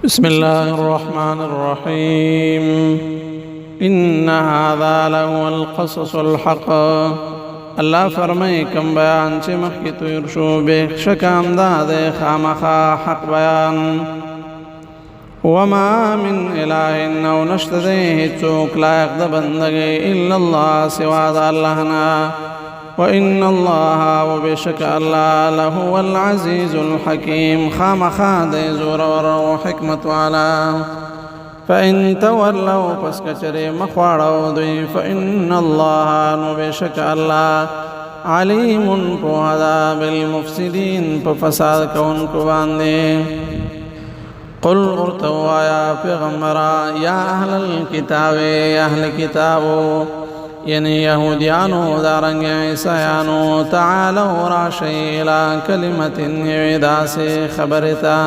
بسم الله الرحمن الرحيم إن هذا لهو القصص الحق اللہ فرمائے کم بیان چه مخی تیر شو بیخ شکام داد خامخا حق بیان وما من الہ نو نشتده چوک لائق دا بندگی الا اللہ سوا دا اللہنا وإن الله وبشك الله لهو العزيز الحكيم خامخا دے زور ورو حکمت والا فإن تولوا فاسكچري مخواڑو دوی فإن الله وبشك الله عليم بوهدا بالمفسدين ففساد کون کو باندے قل ارتوا یا پیغمبرا یا اہل الكتاب یا اہل کتابو یعنی یہودیانو دارنگ عیسیانو تعالوا راشی الى کلمت وعدا سے خبرتا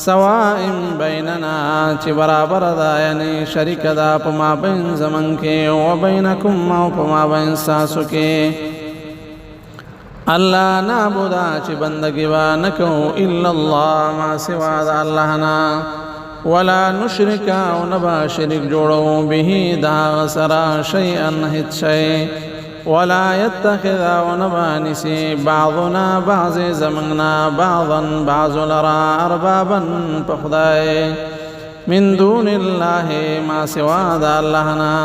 سوائم بیننا چی برابر دا یعنی شرک دا پما بین زمن کے و بینکم و پما بین ساسو کے اللہ نعبدا چی بندگی وانکو الا اللہ ما سوا دا اللہنا ولا نشرک او نبا شرک جوڑو به دا سرا شیئا ہت شیء ولا يتخذ او نبا نسی بعضنا بعض زمننا بعضا بعض لرا اربابا پخدائے من دون اللہ ما سوا دا اللہنا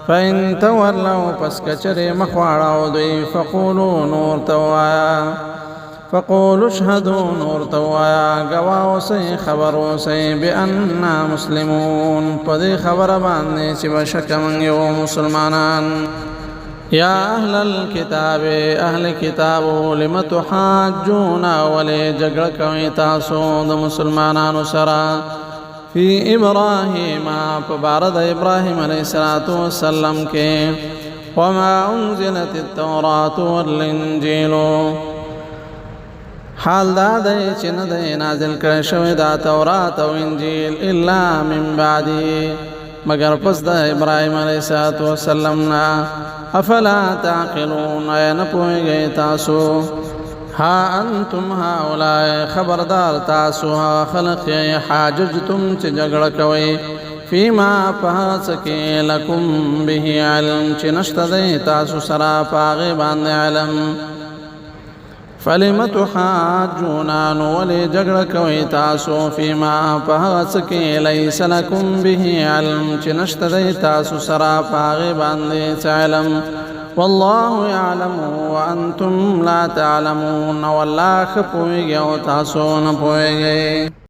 فإن تولوا پسکچر مخواڑاو دوی فقولوا نور توایا فقولوا اشهدوا نور توایا گواو سی خبرو سی بأننا مسلمون پدی خبر باندے چی بشک من یو مسلمانان یا اہل الكتاب اہل کتابو لم تحاجون ولی جگڑ کوئی تاسو دا مسلمانان سرا فی ابراہیم پبارد ابراہیم علیہ السلام کے وما انزلت التوراة والانجیل حال دا دے چن دے نازل کر شوی دا تورات و انجیل الا من بعدی مگر پس دا ابراہیم علیہ السلام نا افلا تعقلون اے نپوئی گئی تاسو ہا انتم ہاولائے خبردار تاسو ہا خلق حاججتم چی جگڑ کوئی فیما پہاسکی لکم بھی علم چی نشت دے تاسو سرا پاغی باندے علم فلم تحاجونان ولی جگڑ کوئی تاسو فیما پہاسکی لیس لکم بھی علم چی نشت دے تاسو سرا پاغی باندے علم والله يعلم وأنتم لا تعلمون والله خپوئے گے و تاسو نپوئے گے